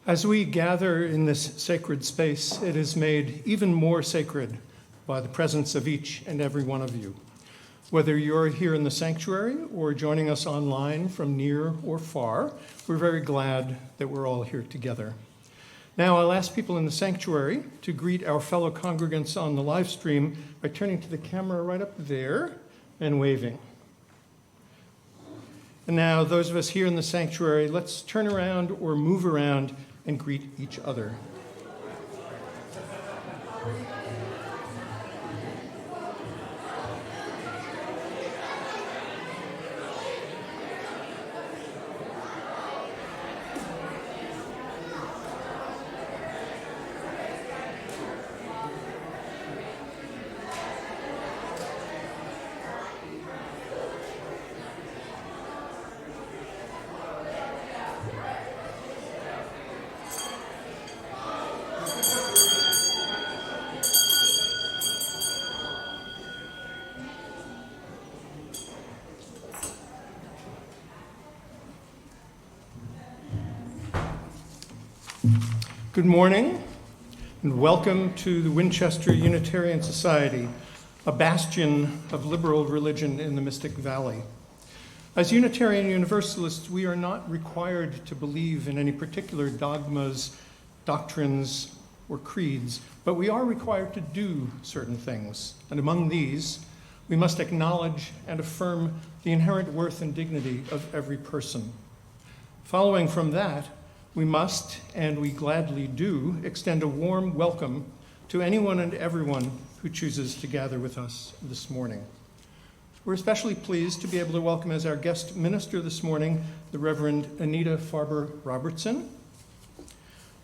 As we gather in this sacred space, it is made even more sacred by the presence of each and every one of you. Whether you're here in the sanctuary or joining us online from near or far, we're very glad that we're all here together. Now I'll ask people in the sanctuary to greet our fellow congregants on the live stream by turning to the camera right up there and waving. And now those of us here in the sanctuary, let's turn around or move around and greet each other. Good morning, and welcome to the Winchester Unitarian Society, a bastion of liberal religion in the Mystic Valley. As Unitarian Universalists, we are not required to believe in any particular dogmas, doctrines, or creeds, but we are required to do certain things. And among these, we must acknowledge and affirm the inherent worth and dignity of every person. Following from that, we must, and we gladly do, extend a warm welcome to anyone and everyone who chooses to gather with us this morning. We're especially pleased to be able to welcome as our guest minister this morning, the Reverend Anita Farber Robertson.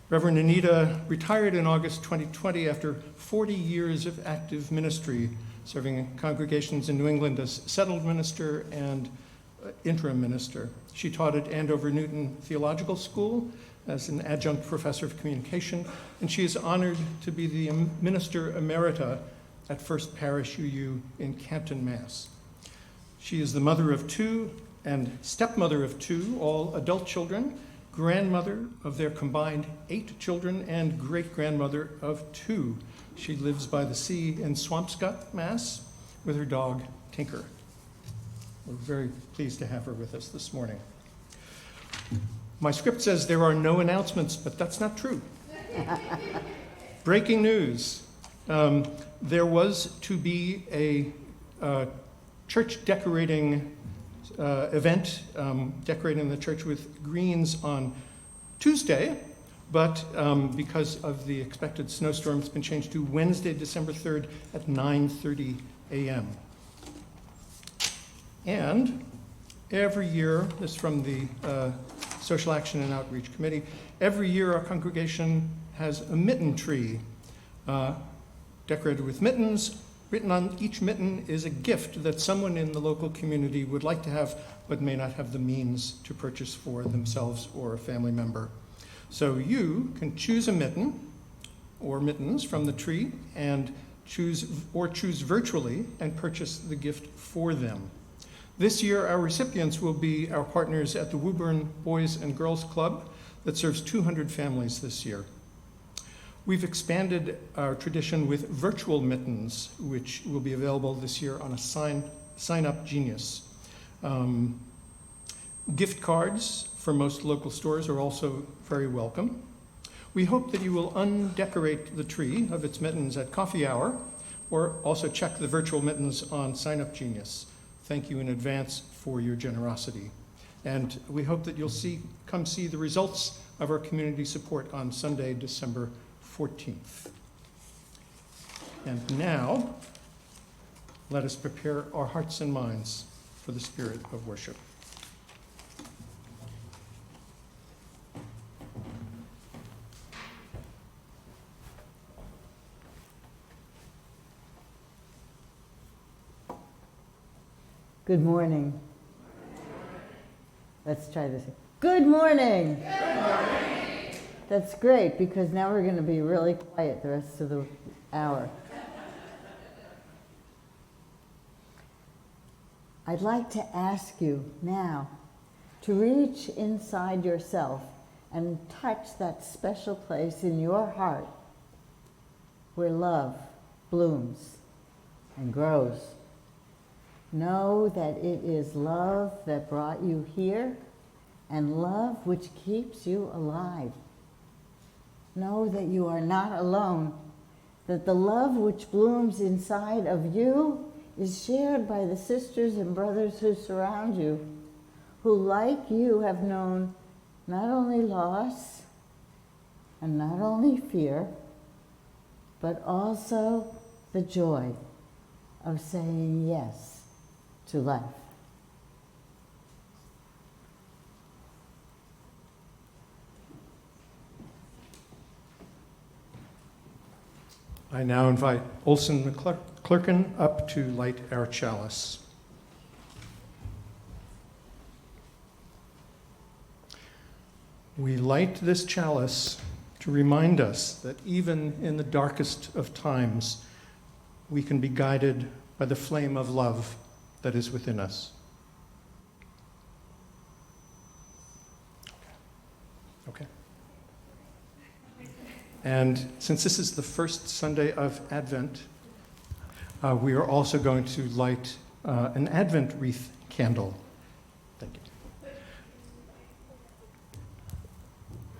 Reverend Anita retired in August 2020 after 40 years of active ministry, serving in congregations in New England as settled minister and interim minister. She taught at Andover Newton Theological School as an adjunct professor of communication, and she is honored to be the Minister Emerita at First Parish UU in Canton, Mass. She is the mother of two and stepmother of two, all adult children, grandmother of their combined 8 children, and great-grandmother of 2. She lives by the sea in Swampscott, Mass, with her dog, Tinker. We're very pleased to have her with us this morning. My script says there are no announcements, but that's not true. Breaking news. There was to be a church decorating event, decorating the church with greens on Tuesday, but because of the expected snowstorm, it's been changed to Wednesday, December 3rd at 9:30 a.m. And every year, this is from the Social Action and Outreach Committee, every year our congregation has a mitten tree decorated with mittens. Written on each mitten is a gift that someone in the local community would like to have but may not have the means to purchase for themselves or a family member. So you can choose a mitten or mittens from the tree and choose virtually and purchase the gift for them. This year, our recipients will be our partners at the Woburn Boys and Girls Club that serves 200 families this year. We've expanded our tradition with virtual mittens, which will be available this year on a Sign Up Genius. Gift cards for most local stores are also very welcome. We hope that you will undecorate the tree of its mittens at coffee hour, or also check the virtual mittens on Sign Up Genius. Thank you in advance for your generosity. And we hope that you'll come see the results of our community support on Sunday, December 14th. And now, let us prepare our hearts and minds for the spirit of worship. Good morning. Let's try this. Good morning. Good morning. That's great, because now we're going to be really quiet the rest of the hour. I'd like to ask you now to reach inside yourself and touch that special place in your heart where love blooms and grows. Know that it is love that brought you here and love which keeps you alive. Know that you are not alone, that the love which blooms inside of you is shared by the sisters and brothers who surround you, who, like you, have known not only loss and not only fear, but also the joy of saying yes to life. I now invite Olson McClurkin up to light our chalice. We light this chalice to remind us that even in the darkest of times, we can be guided by the flame of love that is within us. Okay. And since this is the first Sunday of Advent, we are also going to light an Advent wreath candle. Thank you.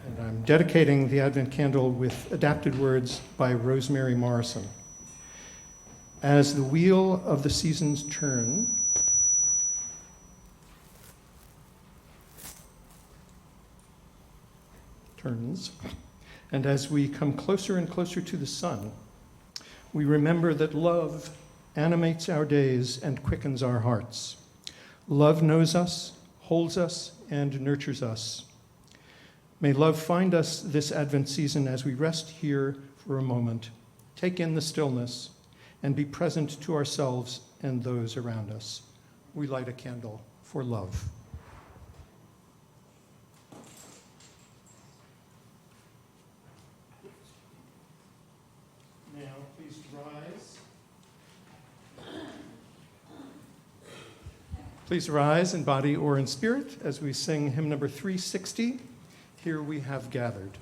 And I'm dedicating the Advent candle with adapted words by Rosemary Morrison. As the wheel of the seasons turns, and as we come closer and closer to the sun, we remember that love animates our days and quickens our hearts. Love knows us, holds us, and nurtures us. May love find us this Advent season as we rest here for a moment, take in the stillness, and be present to ourselves and those around us. We light a candle for love. Now, please rise. Please rise in body or in spirit as we sing hymn number 360, Here We Have Gathered.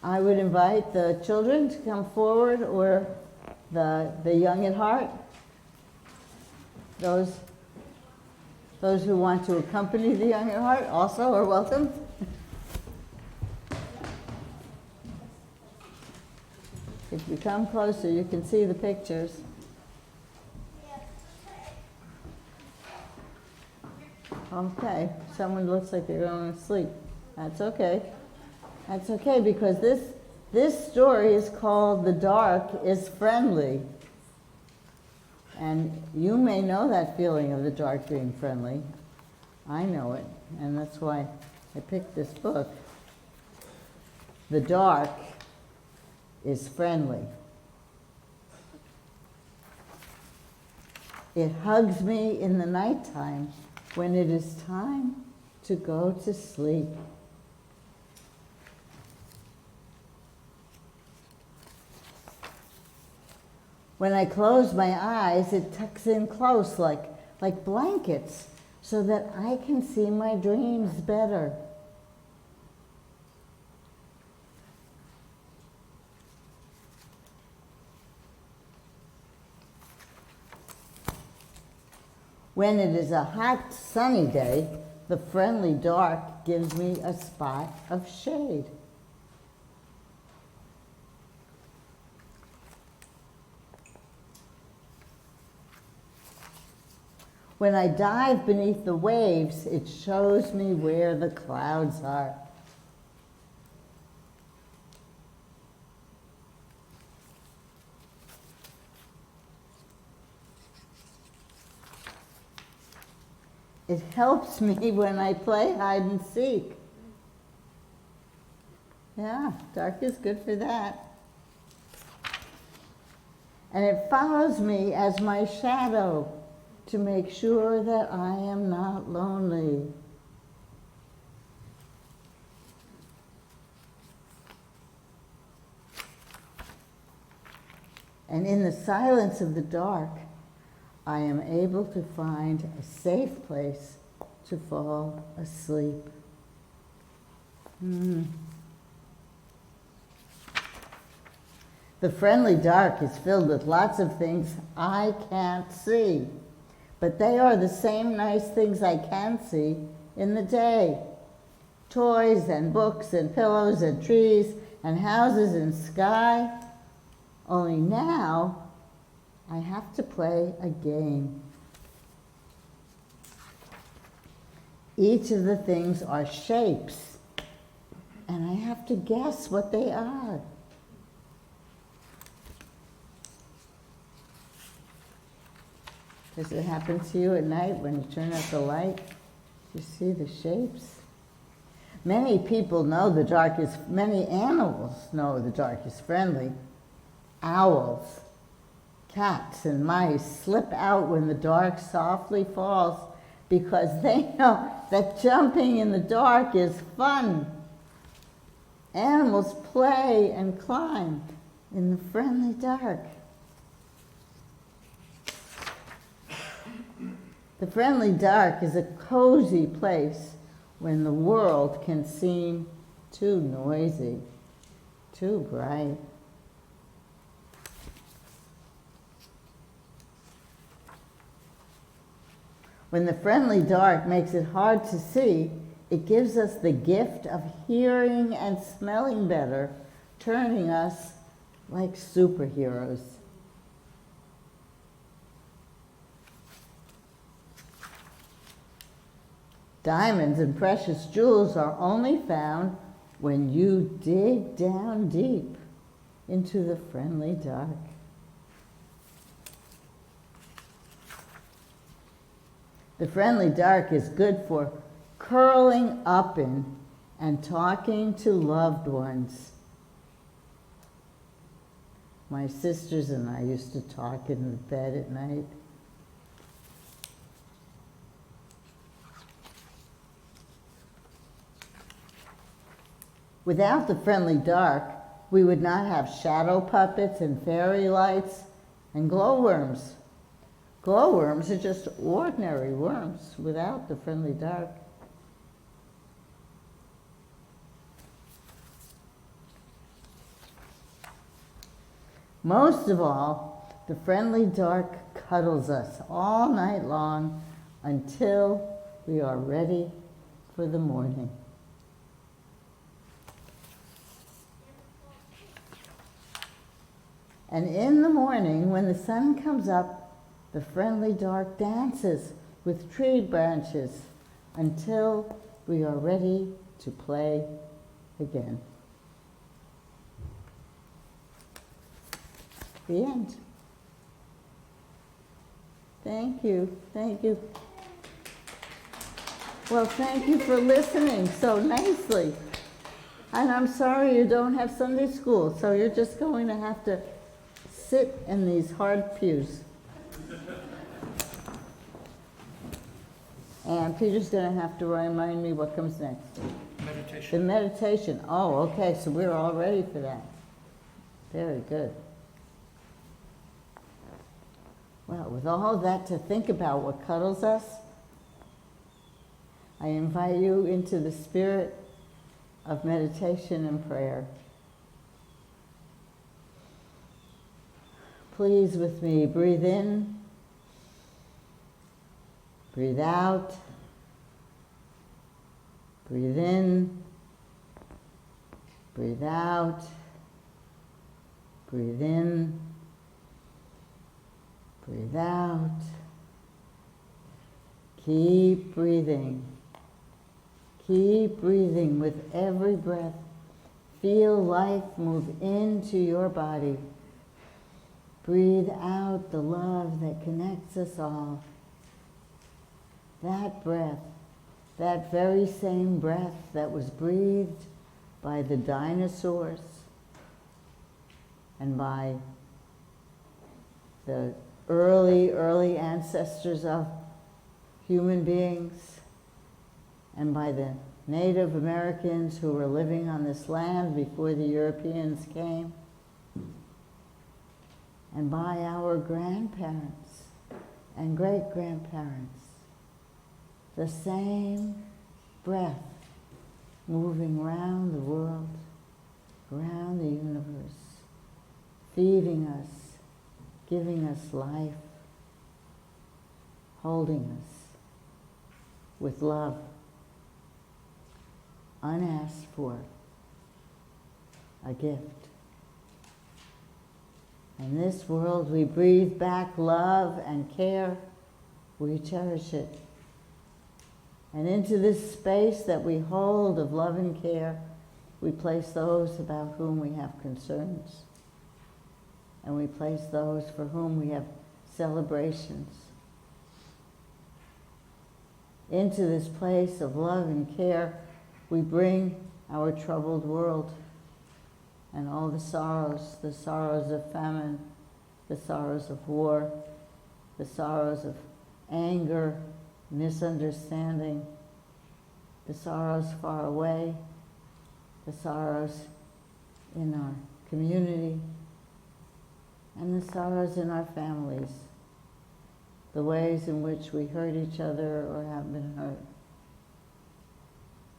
I would invite the children to come forward, or the young at heart. Those who want to accompany the young at heart also are welcome. If you come closer, you can see the pictures. Okay, someone looks like they're going to sleep. That's okay. That's okay, because this story is called The Dark is Friendly. And you may know that feeling of the dark being friendly. I know it, and that's why I picked this book. The dark is friendly. It hugs me in the nighttime when it is time to go to sleep. When I close my eyes, it tucks in close like blankets so that I can see my dreams better. When it is a hot, sunny day, the friendly dark gives me a spot of shade. When I dive beneath the waves, it shows me where the clouds are. It helps me when I play hide and seek. Yeah, dark is good for that. And it follows me as my shadow to make sure that I am not lonely. And in the silence of the dark, I am able to find a safe place to fall asleep. The friendly dark is filled with lots of things I can't see, but they are the same nice things I can see in the day. Toys and books and pillows and trees and houses and sky. Only now I have to play a game. Each of the things are shapes, and I have to guess what they are. Does it happen to you at night when you turn out the light? You see the shapes? Many people know the dark is, many animals know the dark is friendly. Owls, cats, and mice slip out when the dark softly falls because they know that jumping in the dark is fun. Animals play and climb in the friendly dark. The friendly dark is a cozy place when the world can seem too noisy, too bright. When the friendly dark makes it hard to see, it gives us the gift of hearing and smelling better, turning us like superheroes. Diamonds and precious jewels are only found when you dig down deep into the friendly dark. The friendly dark is good for curling up in and talking to loved ones. My sisters and I used to talk in the bed at night. Without the friendly dark, we would not have shadow puppets and fairy lights and glowworms. Glowworms are just ordinary worms without the friendly dark. Most of all, the friendly dark cuddles us all night long until we are ready for the morning. And in the morning, when the sun comes up, the friendly dark dances with tree branches until we are ready to play again. The end. Thank you. Thank you. Well, thank you for listening so nicely. And I'm sorry you don't have Sunday school, so you're just going to have to sit in these hard pews. And Peter's going to have to remind me what comes next. Meditation. The meditation. Oh, okay, so we're all ready for that. Very good. Well, with all that to think about what cuddles us, I invite you into the spirit of meditation and prayer. Please with me, breathe in, breathe out, breathe in, breathe out, breathe in, breathe out. Keep breathing. Keep breathing with every breath. Feel life move into your body. Breathe out the love that connects us all. That breath, that very same breath that was breathed by the dinosaurs and by the early ancestors of human beings, and by the Native Americans who were living on this land before the Europeans came, and by our grandparents and great-grandparents. The same breath moving round the world, around the universe, feeding us, giving us life, holding us with love, unasked for, a gift. In this world, we breathe back love and care. We cherish it. And into this space that we hold of love and care, we place those about whom we have concerns. And we place those for whom we have celebrations. Into this place of love and care, we bring our troubled world and all the sorrows of famine, the sorrows of war, the sorrows of anger, misunderstanding, the sorrows far away, the sorrows in our community, and the sorrows in our families, the ways in which we hurt each other or have been hurt.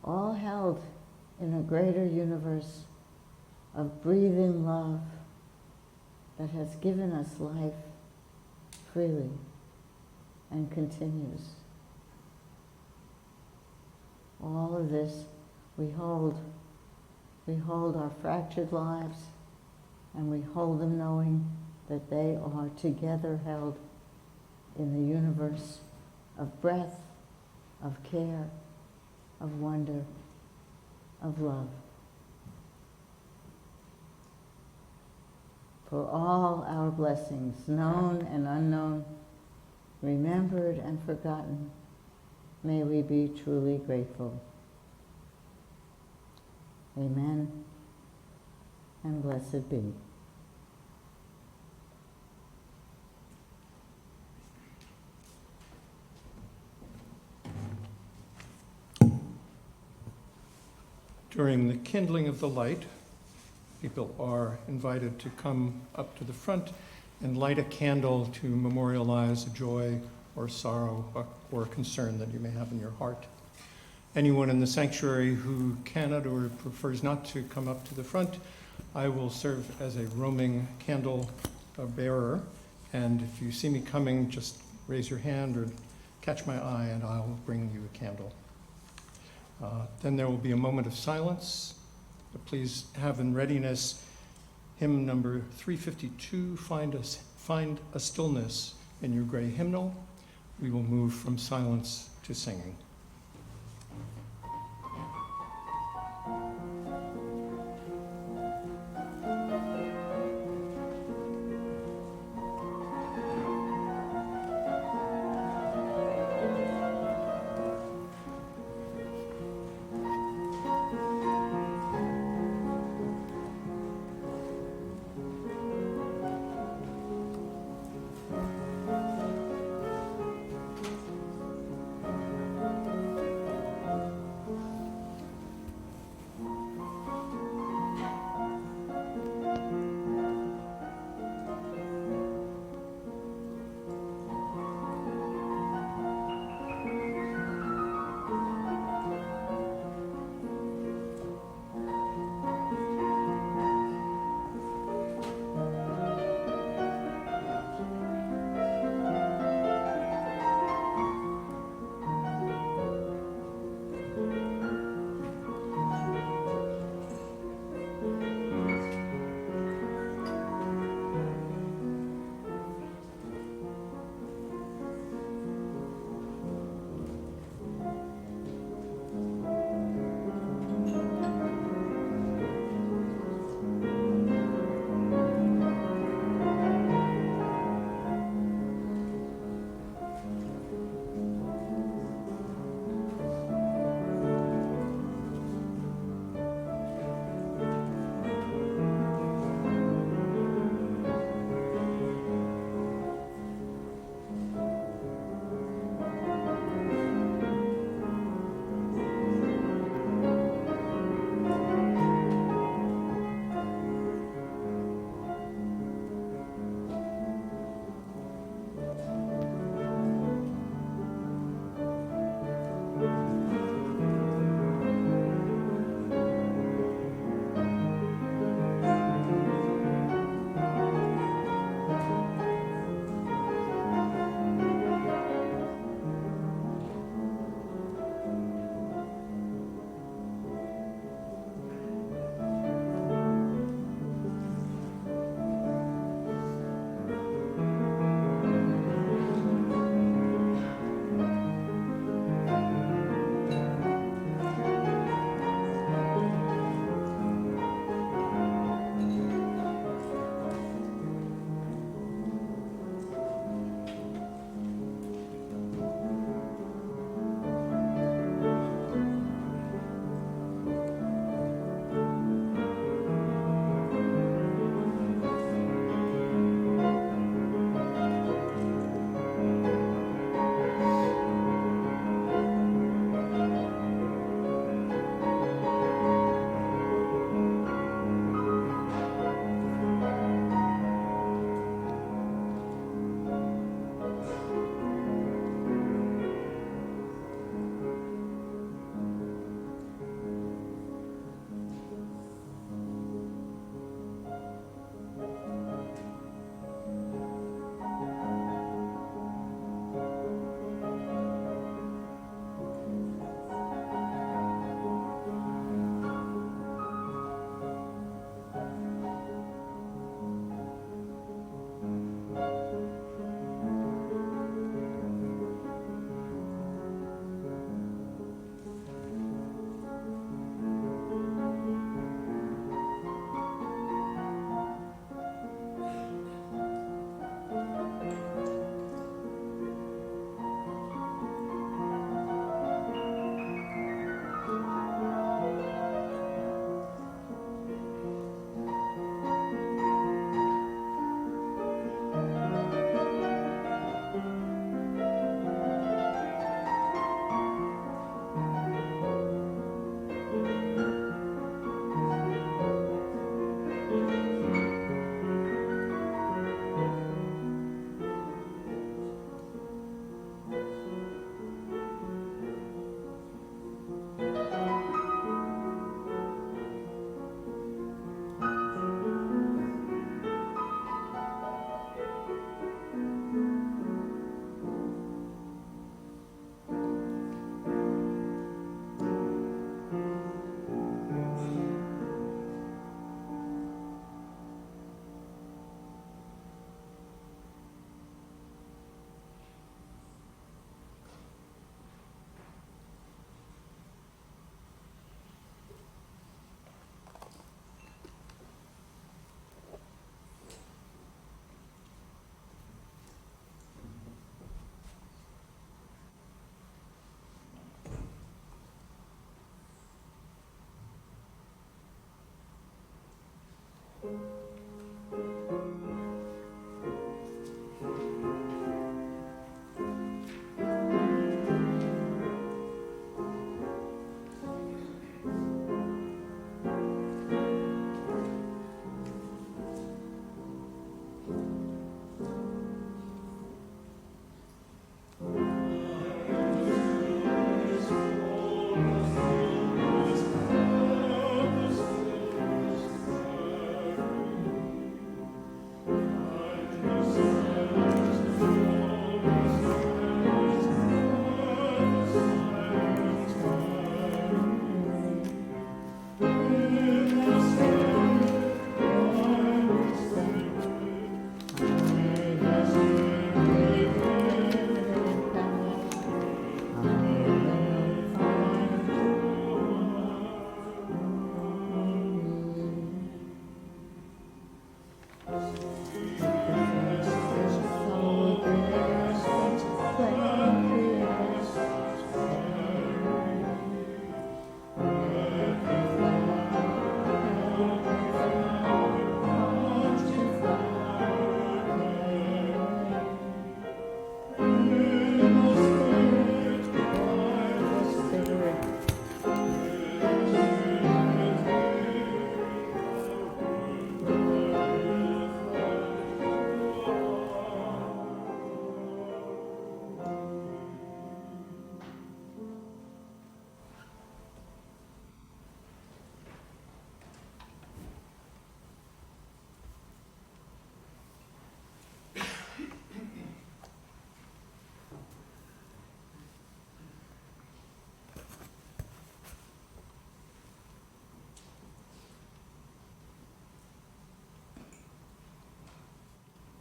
All held in a greater universe of breathing love that has given us life freely and continues. All of this we hold. We hold our fractured lives, and we hold them knowing that they are together held in the universe of breath, of care, of wonder, of love. For all our blessings, known and unknown, remembered and forgotten, may we be truly grateful. Amen, and blessed be. During the kindling of the light, people are invited to come up to the front and light a candle to memorialize a joy or sorrow or concern that you may have in your heart. Anyone in the sanctuary who cannot or prefers not to come up to the front I will serve as a roaming candle bearer, and if you see me coming, just raise your hand or catch my eye and I'll bring you a candle. Then there will be a moment of silence. But please have in readiness hymn number 352, Find a Stillness, in your gray hymnal. We will move from silence to singing.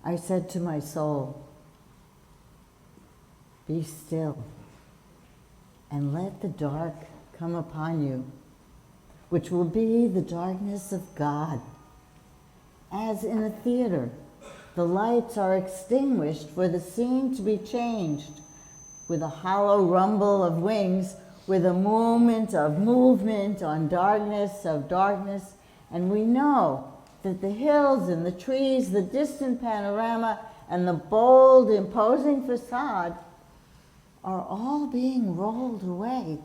I said to my soul, be still and let the dark come upon you, which will be the darkness of God. As in a theater, the lights are extinguished for the scene to be changed with a hollow rumble of wings, with a movement on darkness of darkness, and we know that the hills and the trees, the distant panorama, and the bold, imposing facade are all being rolled away.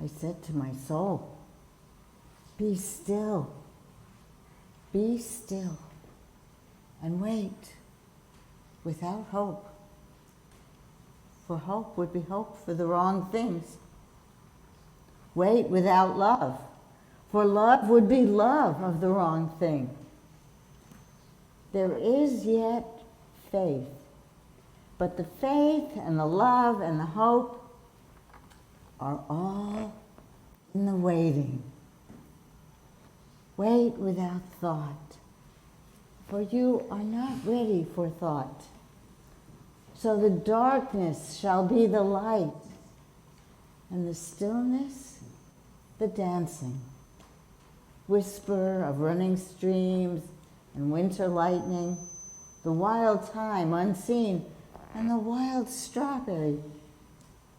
I said to my soul, be still, and wait without hope. For hope would be hope for the wrong things. Wait without love, for love would be love of the wrong thing. There is yet faith, but the faith and the love and the hope are all in the waiting. Wait without thought, for you are not ready for thought. So the darkness shall be the light, and the stillness, the dancing. Whisper of running streams and winter lightning, the wild thyme unseen, and the wild strawberry,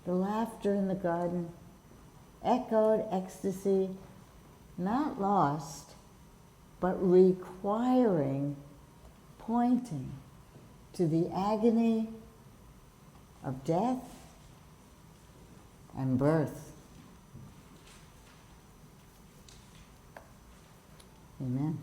the laughter in the garden, echoed ecstasy, not lost, but requiring, pointing to the agony of death and birth. Amen.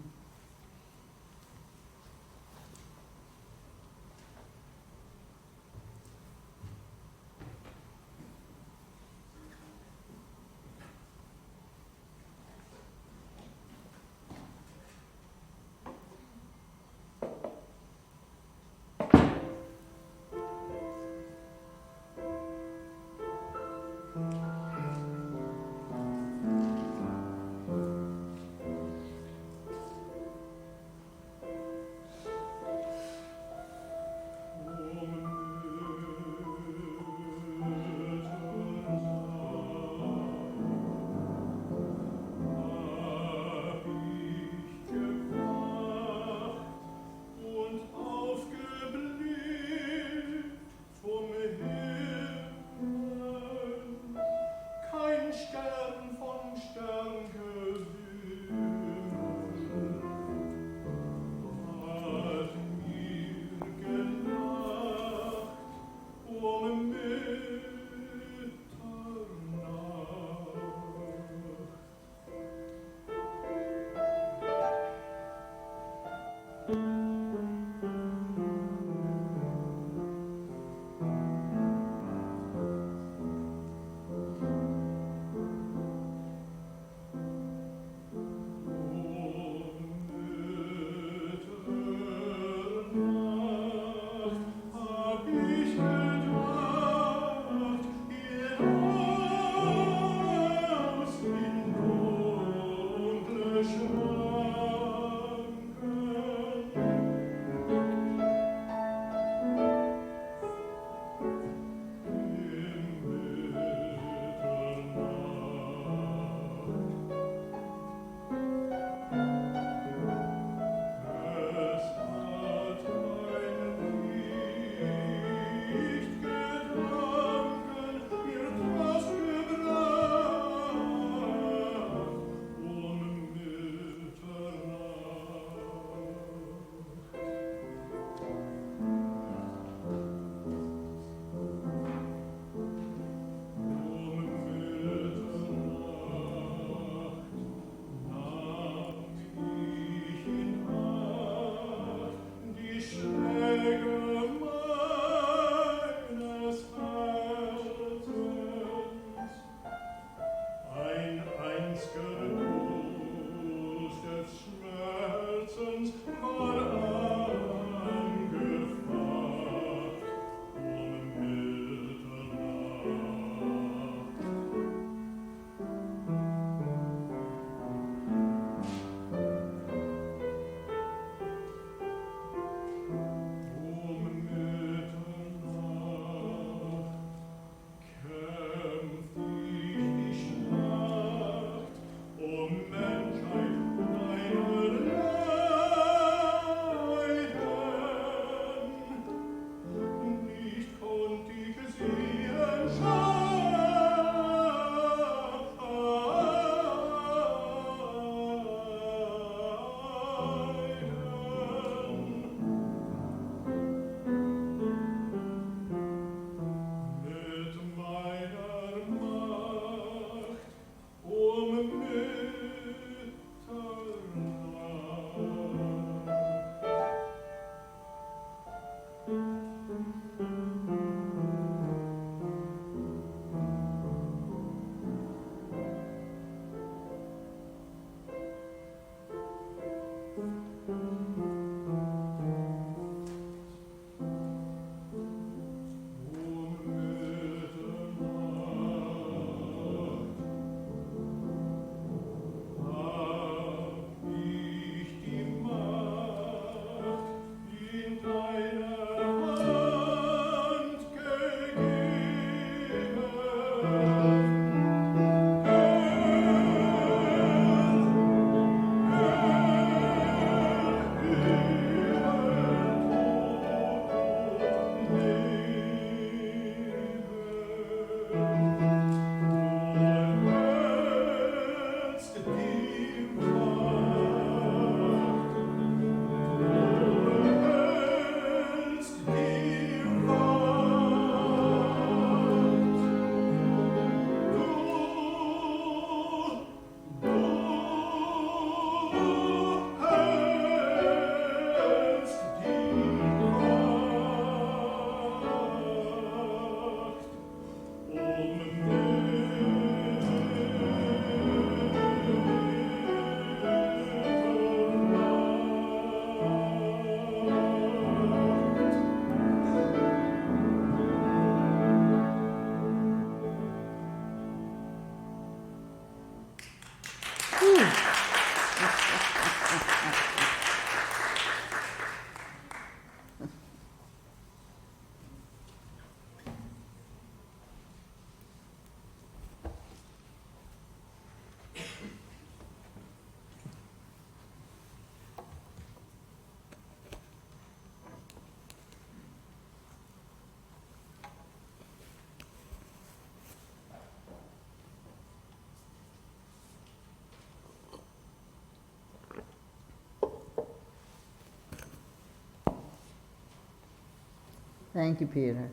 Thank you, Peter.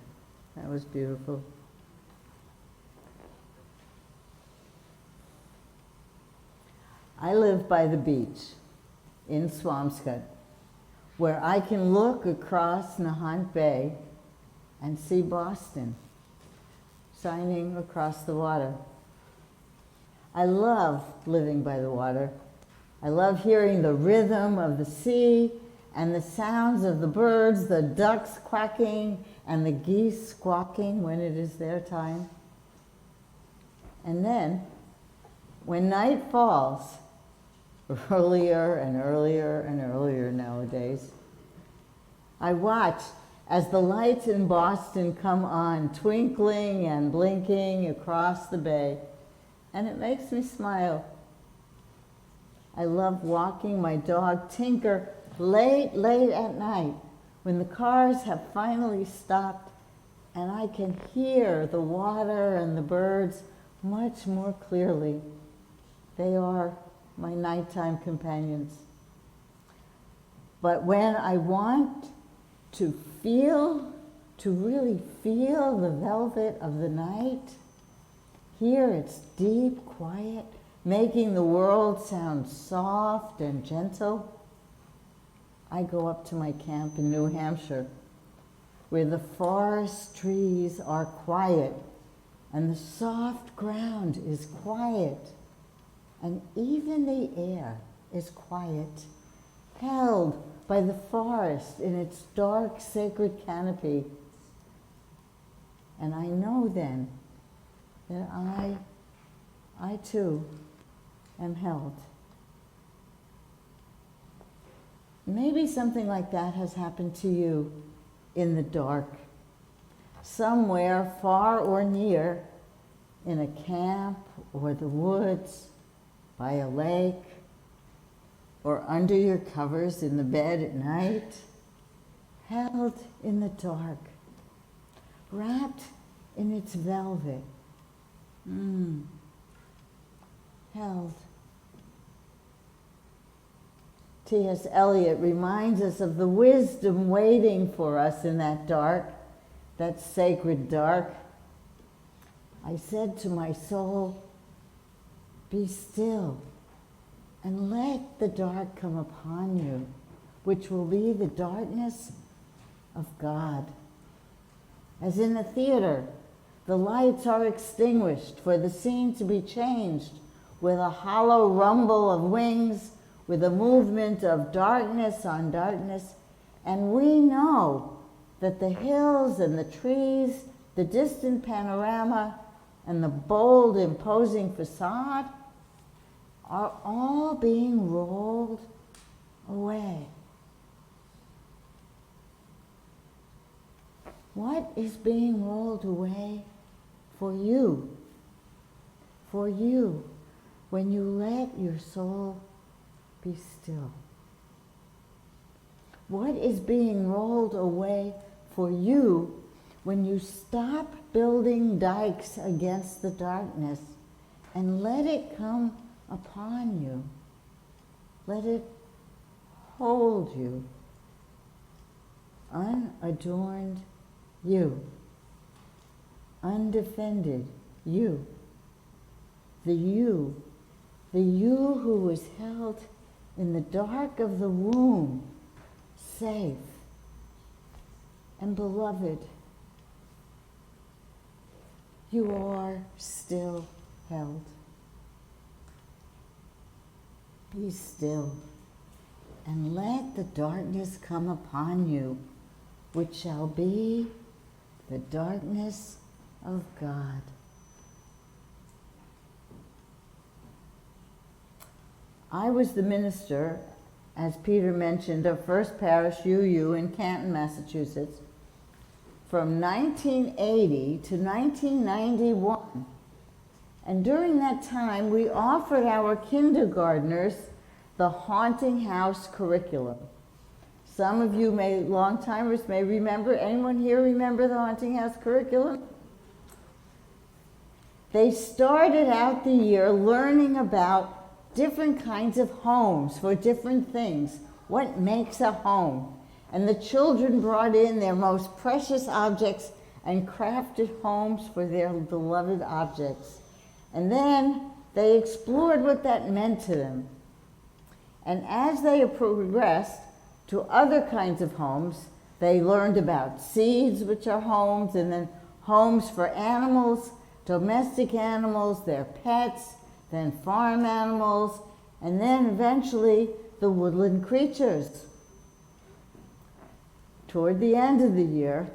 That was beautiful. I live by the beach in Swampscott, where I can look across Nahant Bay and see Boston shining across the water. I love living by the water. I love hearing the rhythm of the sea and the sounds of the birds, the ducks quacking and the geese squawking when it is their time. And then, when night falls, earlier and earlier and earlier nowadays, I watch as the lights in Boston come on, twinkling and blinking across the bay, and it makes me smile. I love walking my dog Tinker late at night when the cars have finally stopped and I can hear the water and the birds much more clearly. They are my nighttime companions. But when I want to really feel the velvet of the night, hear its deep quiet, making the world sound soft and gentle, I go up to my camp in New Hampshire, where the forest trees are quiet and the soft ground is quiet, and even the air is quiet, held by the forest in its dark, sacred canopy. And I know then that I too am held. Maybe something like that has happened to you in the dark, somewhere far or near, in a camp or the woods, by a lake, or under your covers in the bed at night, held in the dark, wrapped in its velvet, held. T.S. Eliot reminds us of the wisdom waiting for us in that dark, that sacred dark. I said to my soul, be still and let the dark come upon you, which will be the darkness of God. As in the theater, the lights are extinguished for the scene to be changed with a hollow rumble of wings, with a movement of darkness on darkness, and we know that the hills and the trees, the distant panorama, and the bold, imposing facade are all being rolled away. What is being rolled away for you? For you, when you let your soul be still. What is being rolled away for you when you stop building dikes against the darkness and let it come upon you? Let it hold you, unadorned you, undefended you, the you who was held in the dark of the womb, safe and beloved. You are still held. Be still and let the darkness come upon you, which shall be the darkness of God. I was the minister, as Peter mentioned, of First Parish UU in Canton, Massachusetts, from 1980 to 1991. And during that time, we offered our kindergartners the Haunting House curriculum. Some of you long-timers may remember. Anyone here remember the Haunting House curriculum? They started out the year learning about different kinds of homes for different things. What makes a home? And the children brought in their most precious objects and crafted homes for their beloved objects. And then they explored what that meant to them. And as they progressed to other kinds of homes, they learned about seeds, which are homes, and then homes for animals, domestic animals, their pets, then farm animals, and then eventually the woodland creatures. Toward the end of the year,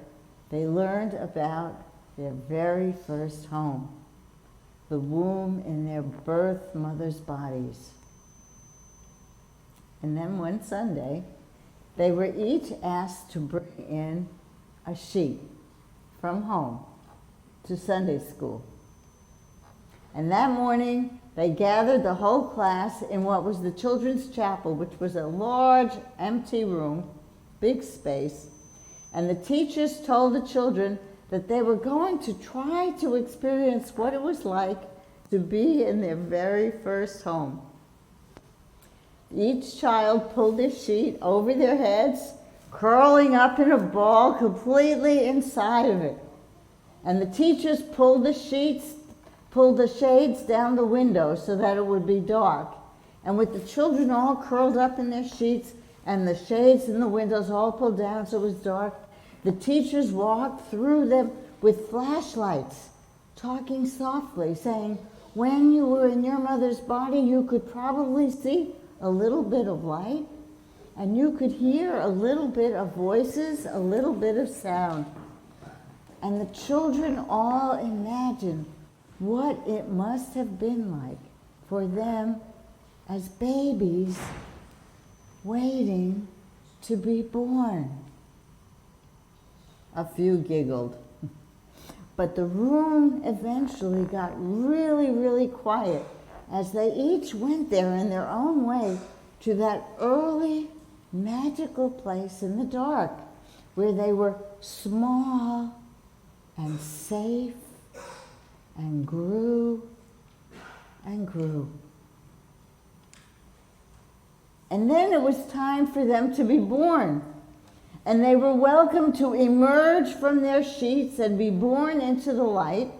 they learned about their very first home, the womb in their birth mother's bodies. And then one Sunday, they were each asked to bring in a sheet from home to Sunday school. And that morning, they gathered the whole class in what was the children's chapel, which was a large, empty room, big space. And the teachers told the children that they were going to try to experience what it was like to be in their very first home. Each child pulled their sheet over their heads, curling up in a ball completely inside of it. And the teachers pulled the shades down the window so that it would be dark. And with the children all curled up in their sheets and the shades in the windows all pulled down so it was dark, the teachers walked through them with flashlights, talking softly, saying, when you were in your mother's body, you could probably see a little bit of light, and you could hear a little bit of voices, a little bit of sound. And the children all imagined what it must have been like for them as babies waiting to be born. A few giggled. But the room eventually got really, really quiet as they each went there in their own way to that early magical place in the dark where they were small and safe and grew and grew. And then it was time for them to be born. And they were welcome to emerge from their sheets and be born into the light.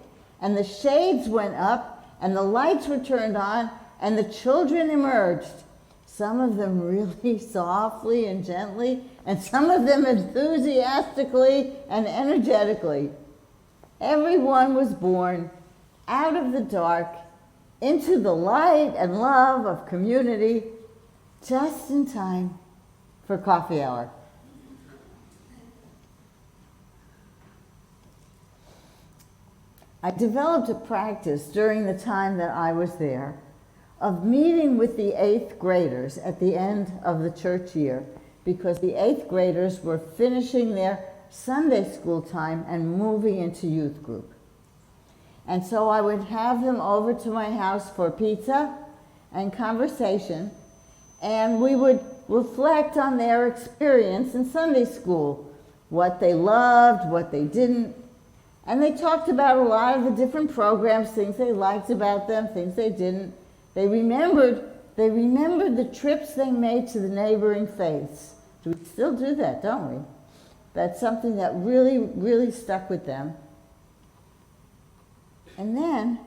And the shades went up, and the lights were turned on, and the children emerged. Some of them really softly and gently, and some of them enthusiastically and energetically. Everyone was born out of the dark into the light and love of community just in time for coffee hour. I developed a practice during the time that I was there of meeting with the 8th graders at the end of the church year, because the 8th graders were finishing their Sunday school time and moving into youth group. And so I would have them over to my house for pizza and conversation, and we would reflect on their experience in Sunday school, what they loved, what they didn't. And they talked about a lot of the different programs, things they liked about them, things they didn't. They remembered the trips they made to the neighboring faiths. We still do that, don't we? That's something that really, really stuck with them. And then,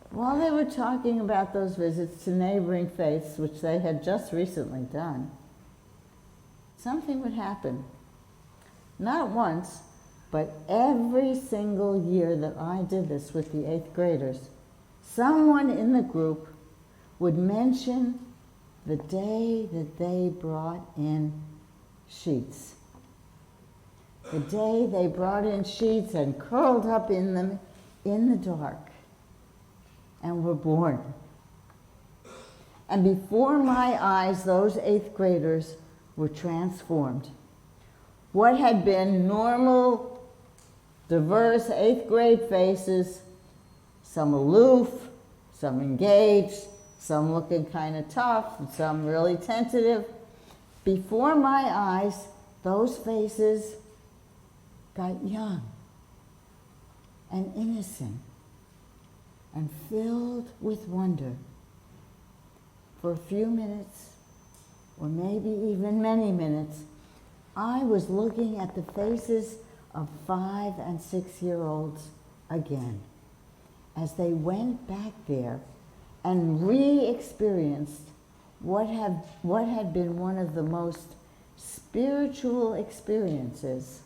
while they were talking about those visits to neighboring faiths, which they had just recently done, something would happen. Not once, but every single year that I did this with the 8th graders, someone in the group would mention the day that they brought in sheets. The day they brought in sheets and curled up in them in the dark and were born. And before my eyes, those 8th graders were transformed. What had been normal, diverse 8th grade faces, some aloof, some engaged, some looking kind of tough, and some really tentative. Before my eyes, those faces got young and innocent and filled with wonder. For a few minutes, or maybe even many minutes, I was looking at the faces of 5- and 6-year-olds again as they went back there and re-experienced what had been one of the most spiritual experiences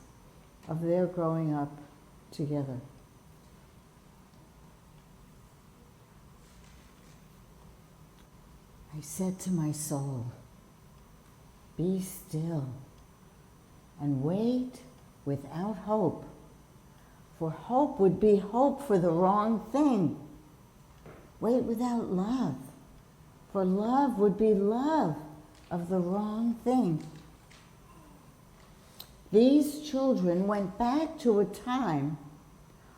of their growing up together. I said to my soul, "Be still and wait without hope, for hope would be hope for the wrong thing. Wait without love, for love would be love of the wrong thing." These children went back to a time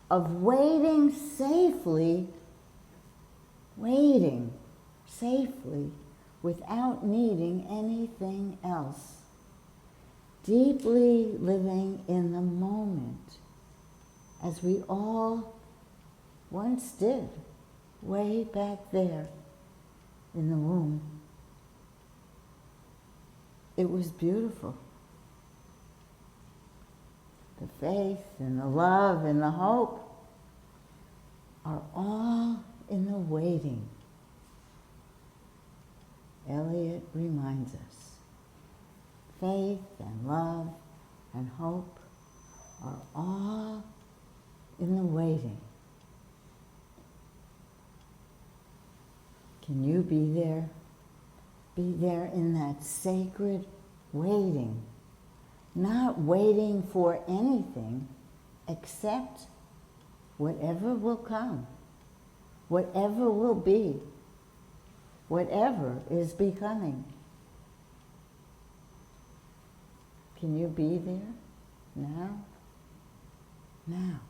of waiting safely without needing anything else. Deeply living in the moment, as we all once did, way back there in the womb. It was beautiful. The faith and the love and the hope are all in the waiting. Eliot reminds us. Faith and love and hope are all in the waiting. Can you be there? Be there in that sacred waiting, not waiting for anything except whatever will come, whatever will be, whatever is becoming. Can you be there now? Now.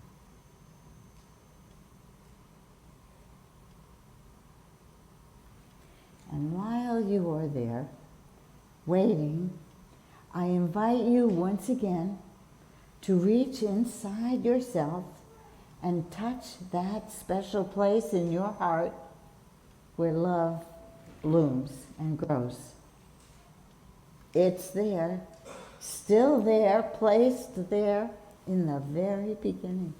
And while you are there, waiting, I invite you once again to reach inside yourself and touch that special place in your heart where love blooms and grows. It's there, still there, placed there in the very beginning.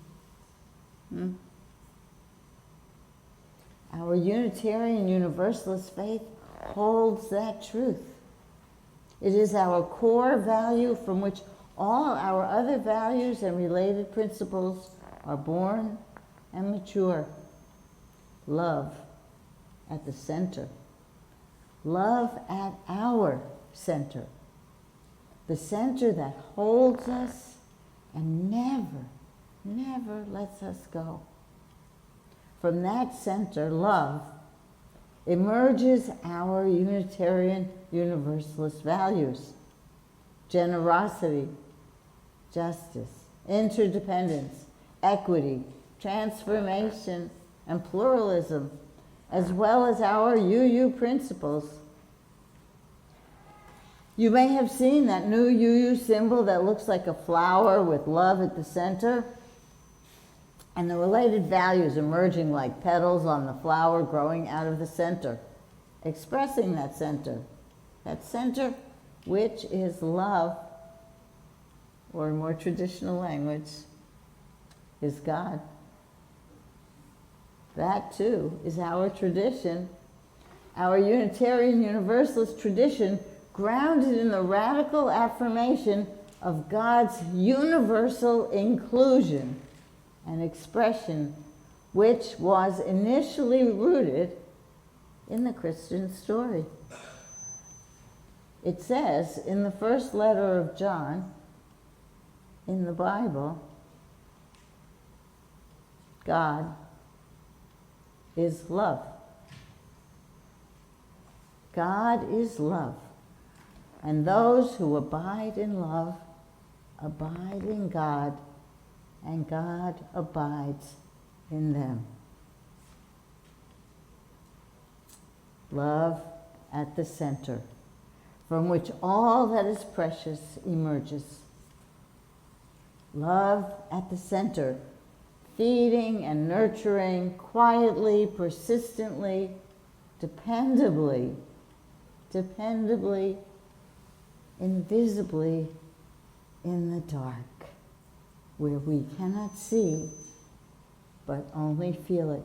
Our Unitarian Universalist faith holds that truth. It is our core value from which all our other values and related principles are born and mature. Love at the center. Love at our center. The center that holds us and never, never lets us go. From that center, love, emerges our Unitarian Universalist values: generosity, justice, interdependence, equity, transformation, and pluralism, as well as our UU principles. You may have seen that new UU symbol that looks like a flower with love at the center, and the related values emerging like petals on the flower growing out of the center, expressing that center which is love, or in more traditional language, is God. That too is our tradition, our Unitarian Universalist tradition, grounded in the radical affirmation of God's universal inclusion and expression, which was initially rooted in the Christian story. It says in the first letter of John in the Bible, God is love. God is love. And those who abide in love abide in God, and God abides in them. Love at the center, from which all that is precious emerges. Love at the center, feeding and nurturing quietly, persistently, dependably, invisibly in the dark, where we cannot see, but only feel it.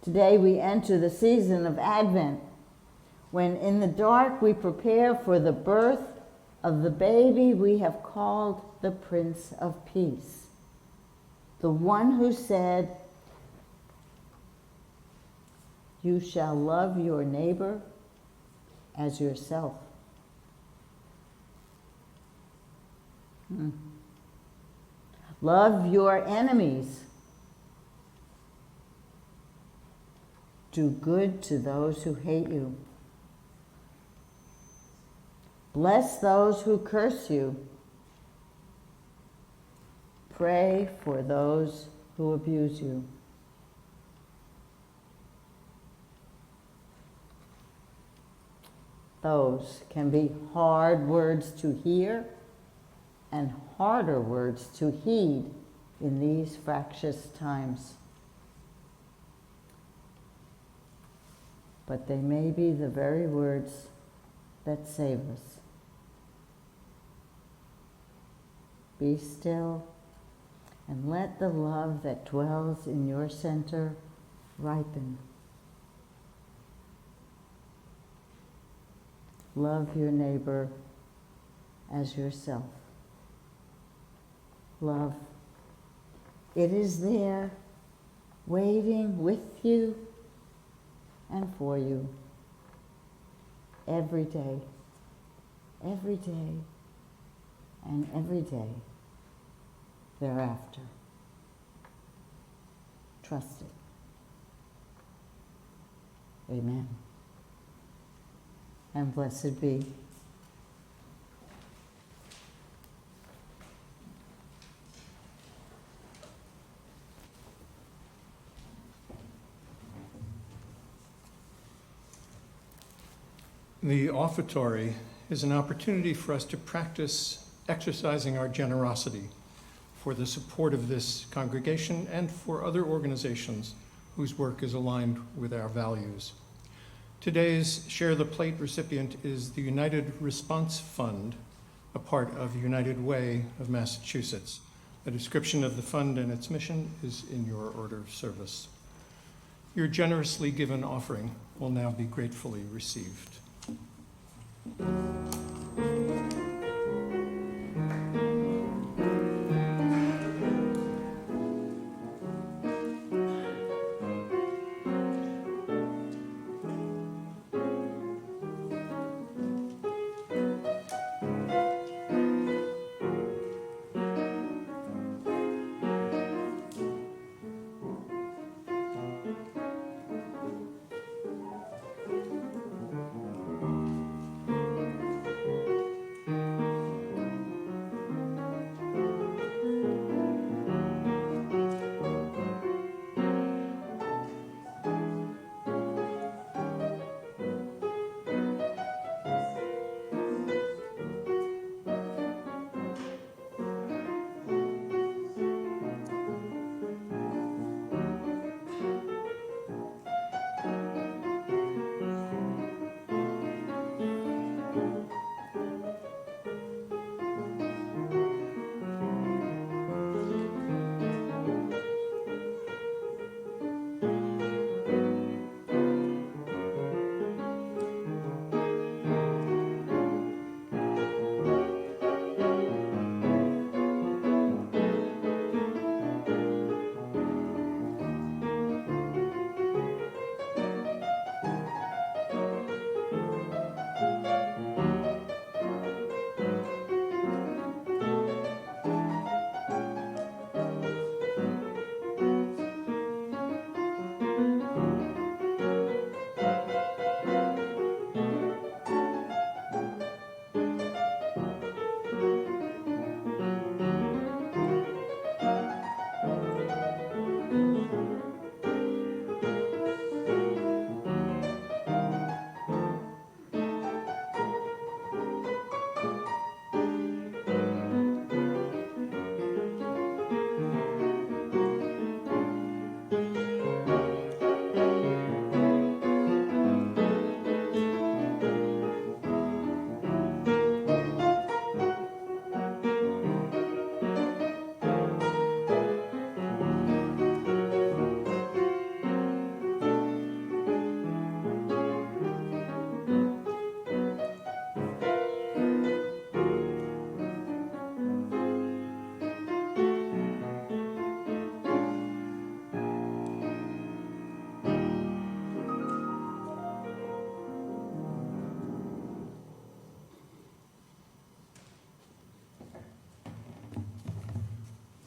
Today we enter the season of Advent, when in the dark we prepare for the birth of the baby we have called the Prince of Peace, the one who said, "You shall love your neighbor as yourself." Love your enemies. Do good to those who hate you. Bless those who curse you. Pray for those who abuse you. Those can be hard words to hear and harder words to heed in these fractious times. But they may be the very words that save us. Be still and let the love that dwells in your center ripen. Love your neighbor as yourself. Love. It is there. waiting with you and for you every day, and every day thereafter. Trust it. Amen. And blessed be. The offertory is an opportunity for us to practice exercising our generosity for the support of this congregation and for other organizations whose work is aligned with our values. Today's Share the Plate recipient is the United Response Fund, a part of United Way of Massachusetts. A description of the fund and its mission is in your order of service. Your generously given offering will now be gratefully received.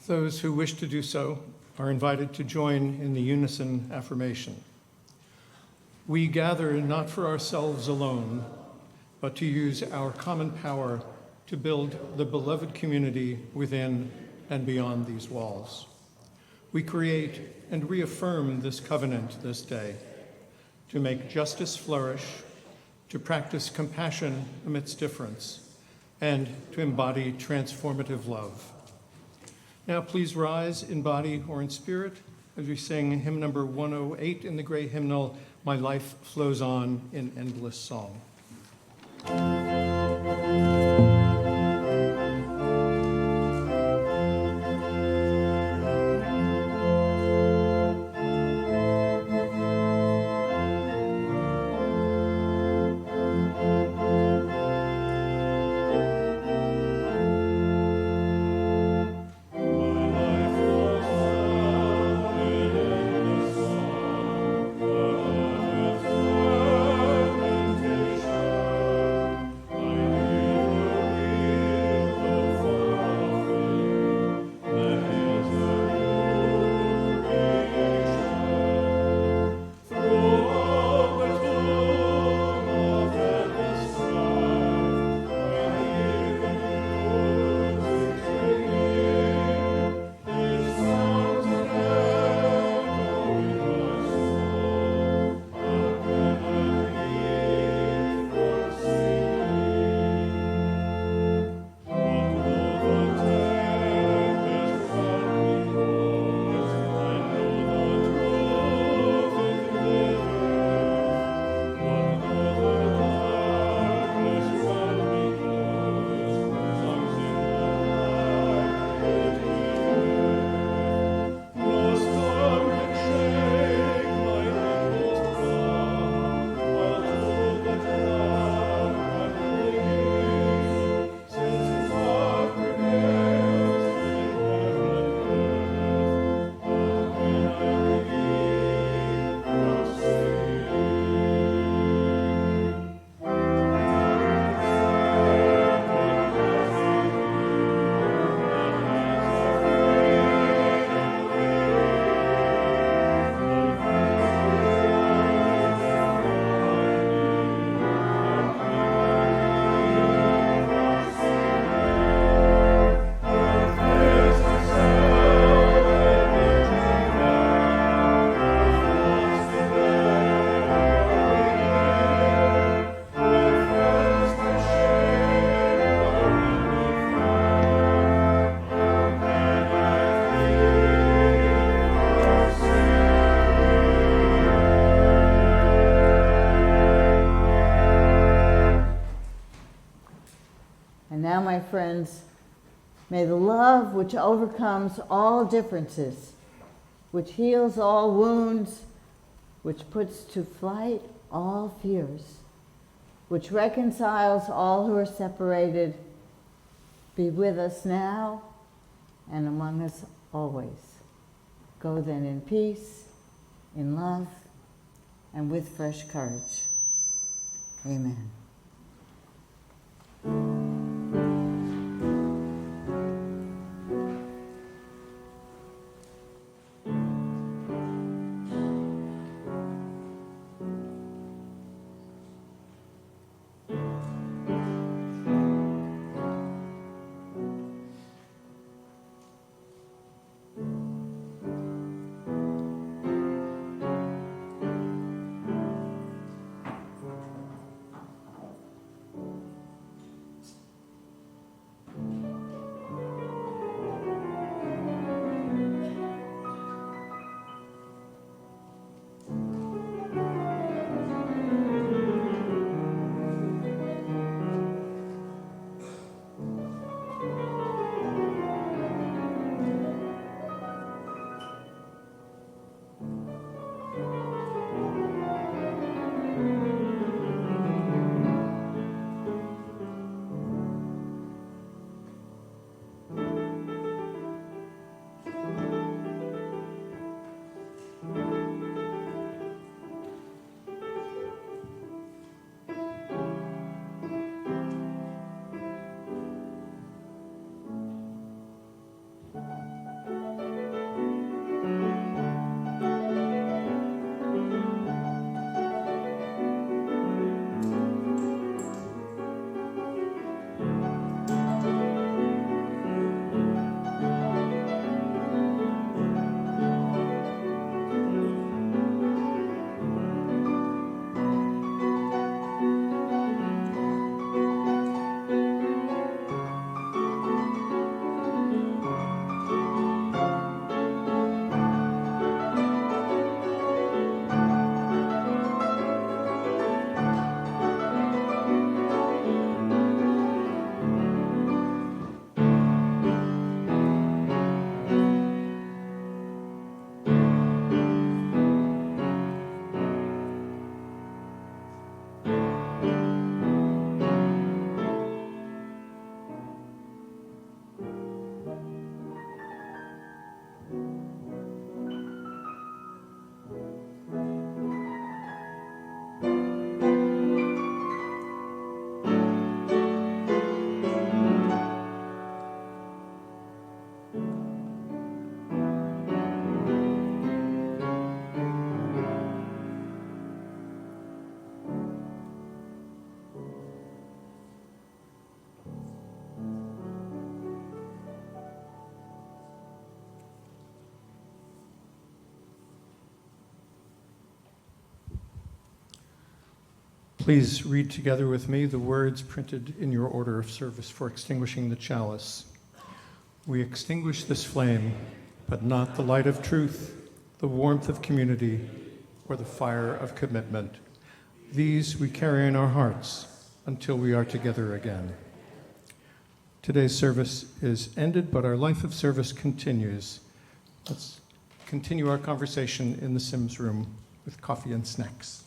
Those who wish to do so are invited to join in the unison affirmation. We gather not for ourselves alone, but to use our common power to build the beloved community within and beyond these walls. We create and reaffirm this covenant this day to make justice flourish, to practice compassion amidst difference, and to embody transformative love. Now please rise in body or in spirit as we sing hymn number 108 in the gray hymnal, My Life Flows On in Endless Song. My life goes on in now, my friends, may the love which overcomes all differences, which heals all wounds, which puts to flight all fears, which reconciles all who are separated, be with us now and among us always. Go then in peace, in love, and with fresh courage. Amen. Please read together with me the words printed in your order of service for extinguishing the chalice. We extinguish this flame, but not the light of truth, the warmth of community, or the fire of commitment. These we carry in our hearts until we are together again. Today's service is ended, but our life of service continues. Let's continue our conversation in the Sims room with coffee and snacks.